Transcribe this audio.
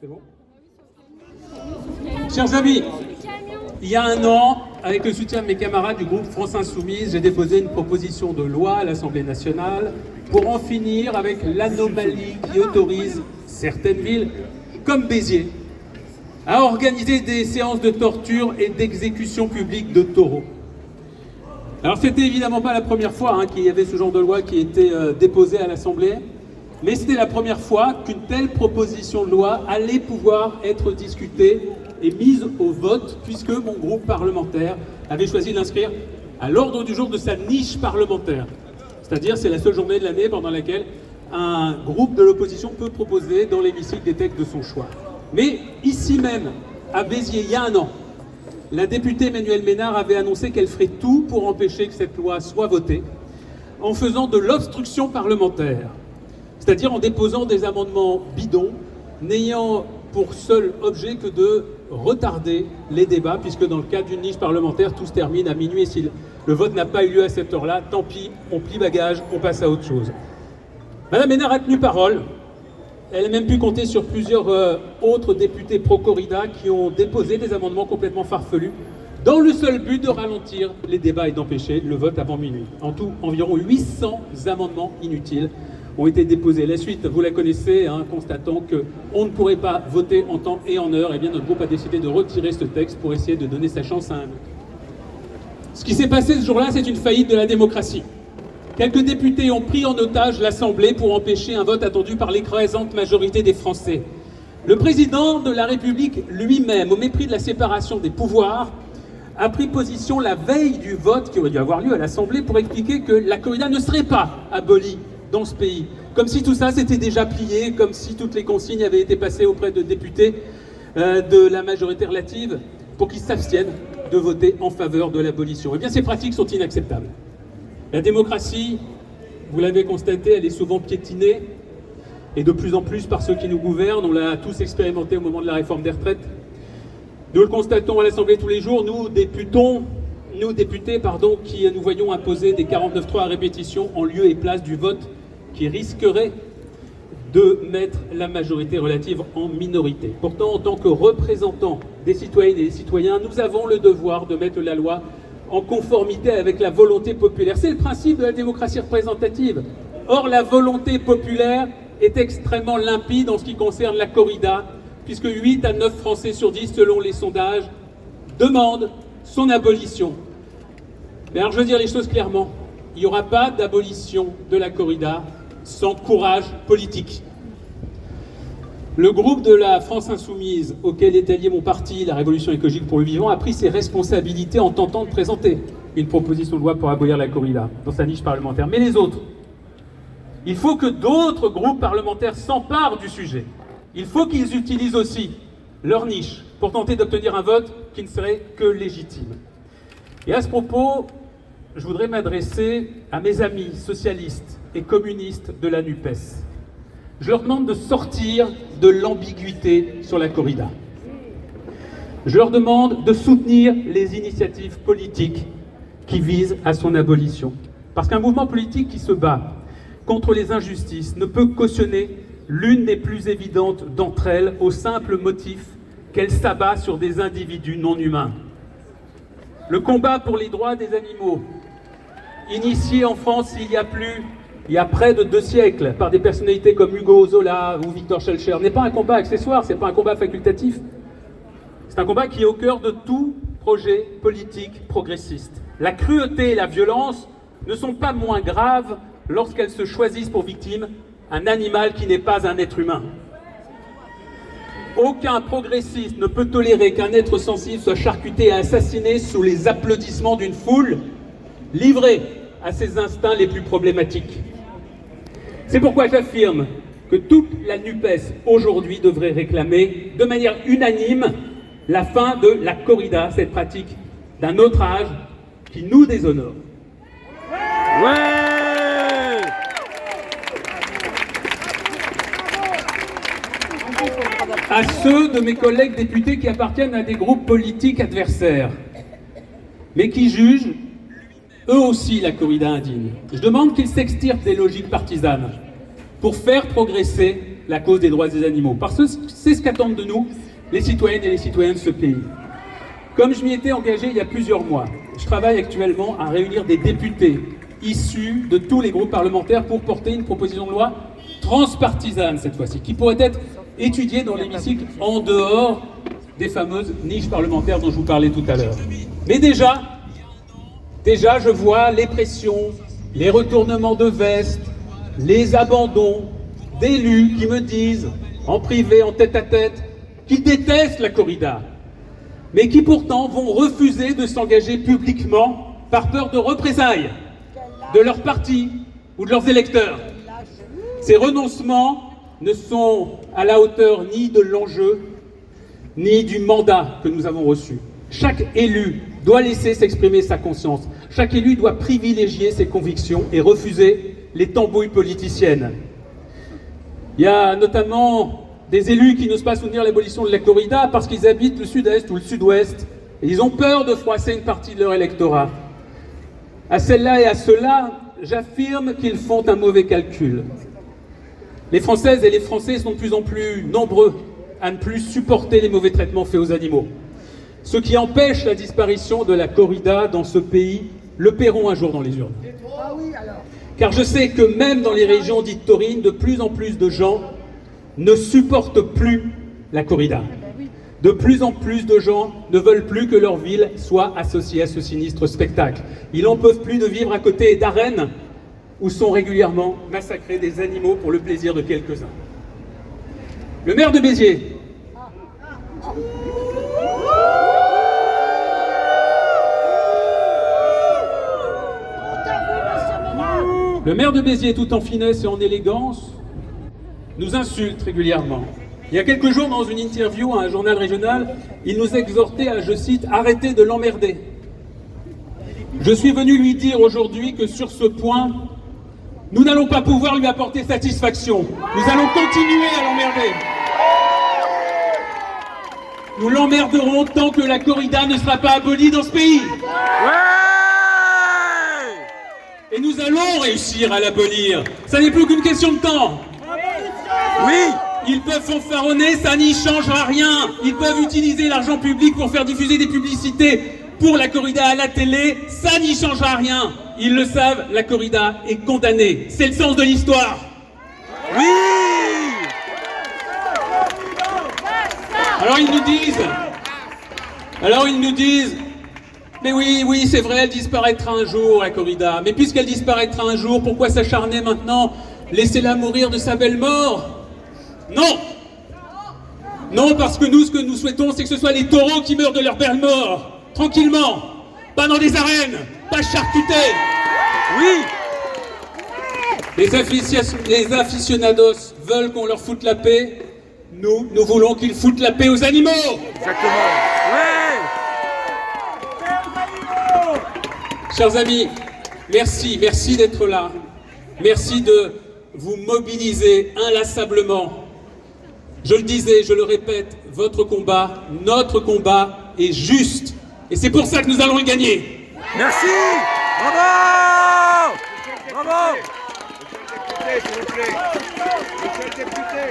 C'est bon? Chers amis, il y a un an, avec le soutien de mes camarades du groupe France Insoumise, j'ai déposé une proposition de loi à l'Assemblée nationale pour en finir avec l'anomalie qui autorise certaines villes, comme Béziers, à organiser des séances de torture et d'exécution publique de taureaux. Alors c'était évidemment pas la première fois qu'il y avait ce genre de loi qui était déposée à l'Assemblée, mais c'était la première fois qu'une telle proposition de loi allait pouvoir être discutée et mise au vote, puisque mon groupe parlementaire avait choisi de l'inscrire à l'ordre du jour de sa niche parlementaire. C'est-à-dire, c'est la seule journée de l'année pendant laquelle un groupe de l'opposition peut proposer dans l'hémicycle des textes de son choix. Mais ici même, à Béziers, il y a un an, la députée Emmanuelle Ménard avait annoncé qu'elle ferait tout pour empêcher que cette loi soit votée, en faisant de l'obstruction parlementaire, c'est-à-dire en déposant des amendements bidons, n'ayant pour seul objet que de retarder les débats, puisque dans le cadre d'une niche parlementaire, tout se termine à minuit, et si le vote n'a pas eu lieu à cette heure-là, tant pis, on plie bagage, on passe à autre chose. Madame Ménard a tenu parole. Elle a même pu compter sur plusieurs autres députés pro-corrida qui ont déposé des amendements complètement farfelus, dans le seul but de ralentir les débats et d'empêcher le vote avant minuit. En tout, environ 800 amendements inutiles ont été déposés. La suite, vous la connaissez, constatant qu'on ne pourrait pas voter en temps et en heure, et bien notre groupe a décidé de retirer ce texte pour essayer de donner sa chance à un autre. Ce qui s'est passé ce jour-là, c'est une faillite de la démocratie. Quelques députés ont pris en otage l'Assemblée pour empêcher un vote attendu par l'écrasante majorité des Français. Le président de la République lui-même, au mépris de la séparation des pouvoirs, a pris position la veille du vote qui aurait dû avoir lieu à l'Assemblée pour expliquer que la corrida ne serait pas abolie dans ce pays. Comme si tout ça s'était déjà plié, comme si toutes les consignes avaient été passées auprès de députés de la majorité relative pour qu'ils s'abstiennent de voter en faveur de l'abolition. Eh bien, ces pratiques sont inacceptables. La démocratie, vous l'avez constaté, elle est souvent piétinée, et de plus en plus par ceux qui nous gouvernent. On l'a tous expérimenté au moment de la réforme des retraites. Nous le constatons à l'Assemblée tous les jours, nous députés, qui nous voyons imposer des 49.3 à répétition en lieu et place du vote qui risquerait de mettre la majorité relative en minorité. Pourtant, en tant que représentants des citoyennes et des citoyens, nous avons le devoir de mettre la loi en conformité avec la volonté populaire. C'est le principe de la démocratie représentative. Or, la volonté populaire est extrêmement limpide en ce qui concerne la corrida, puisque 8 à 9 Français sur 10, selon les sondages, demandent son abolition. Mais alors, je veux dire les choses clairement. Il n'y aura pas d'abolition de la corrida sans courage politique. Le groupe de la France Insoumise, auquel est allié mon parti, la Révolution écologique pour le vivant, a pris ses responsabilités en tentant de présenter une proposition de loi pour abolir la corrida dans sa niche parlementaire. Mais les autres, il faut que d'autres groupes parlementaires s'emparent du sujet. Il faut qu'ils utilisent aussi leur niche pour tenter d'obtenir un vote qui ne serait que légitime. Et à ce propos, je voudrais m'adresser à mes amis socialistes et communistes de la NUPES. Je leur demande de sortir de l'ambiguïté sur la corrida. Je leur demande de soutenir les initiatives politiques qui visent à son abolition. Parce qu'un mouvement politique qui se bat contre les injustices ne peut cautionner l'une des plus évidentes d'entre elles au simple motif qu'elle s'abat sur des individus non humains. Le combat pour les droits des animaux, initié en France il y a près de 2 siècles par des personnalités comme Hugo Zola ou Victor Schœlcher, n'est pas un combat accessoire, c'est pas un combat facultatif. C'est un combat qui est au cœur de tout projet politique progressiste. La cruauté et la violence ne sont pas moins graves lorsqu'elles se choisissent pour victime un animal qui n'est pas un être humain. Aucun progressiste ne peut tolérer qu'un être sensible soit charcuté et assassiné sous les applaudissements d'une foule livrée à ses instincts les plus problématiques. C'est pourquoi j'affirme que toute la NUPES aujourd'hui devrait réclamer de manière unanime la fin de la corrida, cette pratique d'un autre âge qui nous déshonore. Ouais! À ceux de mes collègues députés qui appartiennent à des groupes politiques adversaires, mais qui jugent eux aussi la corrida indigne, je demande qu'ils s'extirpent des logiques partisanes pour faire progresser la cause des droits des animaux. Parce que c'est ce qu'attendent de nous les citoyennes et les citoyens de ce pays. Comme je m'y étais engagé il y a plusieurs mois, je travaille actuellement à réunir des députés issus de tous les groupes parlementaires pour porter une proposition de loi transpartisane cette fois-ci, qui pourrait être étudiée dans l'hémicycle en dehors des fameuses niches parlementaires dont je vous parlais tout à l'heure. Mais déjà, je vois les pressions, les retournements de veste, les abandons d'élus qui me disent, en privé, en tête-à-tête, qu'ils détestent la corrida, mais qui pourtant vont refuser de s'engager publiquement par peur de représailles de leur parti ou de leurs électeurs. Ces renoncements ne sont à la hauteur ni de l'enjeu, ni du mandat que nous avons reçu. Chaque élu doit laisser s'exprimer sa conscience. Chaque élu doit privilégier ses convictions et refuser les tambouilles politiciennes. Il y a notamment des élus qui n'osent pas soutenir l'abolition de la corrida parce qu'ils habitent le sud-est ou le sud-ouest et ils ont peur de froisser une partie de leur électorat. À celle-là et à ceux-là, j'affirme qu'ils font un mauvais calcul. Les Françaises et les Français sont de plus en plus nombreux à ne plus supporter les mauvais traitements faits aux animaux. Ceux qui empêchent la disparition de la corrida dans ce pays le paieront un jour dans les urnes. Car je sais que même dans les régions dites taurines, de plus en plus de gens ne supportent plus la corrida. De plus en plus de gens ne veulent plus que leur ville soit associée à ce sinistre spectacle. Ils n'en peuvent plus de vivre à côté d'arènes où sont régulièrement massacrés des animaux pour le plaisir de quelques-uns. Le maire de Béziers tout en finesse et en élégance, nous insulte régulièrement. Il y a quelques jours, dans une interview à un journal régional, il nous exhortait à, je cite, « arrêter de l'emmerder ». Je suis venu lui dire aujourd'hui que sur ce point, nous n'allons pas pouvoir lui apporter satisfaction. Nous allons continuer à l'emmerder. Nous l'emmerderons tant que la corrida ne sera pas abolie dans ce pays. Et nous allons réussir à l'abolir. Ça n'est plus qu'une question de temps. Oui. Ils peuvent fanfaronner, ça n'y changera rien. Ils peuvent utiliser l'argent public pour faire diffuser des publicités pour la corrida à la télé, ça n'y changera rien. Ils le savent, la corrida est condamnée. C'est le sens de l'histoire. Oui. Alors ils nous disent, mais oui, c'est vrai, elle disparaîtra un jour, la corrida. Mais puisqu'elle disparaîtra un jour, pourquoi s'acharner maintenant? Laissez-la mourir de sa belle mort. Non, parce que nous, ce que nous souhaitons, c'est que ce soit les taureaux qui meurent de leur belle mort. Tranquillement, pas dans des arènes, pas charcutés. Oui. Les aficionados veulent qu'on leur foute la paix. Nous voulons qu'ils foutent la paix aux animaux. Exactement. Oui. Chers amis, merci d'être là. Merci de vous mobiliser inlassablement. Je le disais, je le répète, votre combat, notre combat est juste. Et c'est pour ça que nous allons le gagner. Merci. Bravo. Bravo. Monsieur le député, s'il vous plaît. Monsieur le député.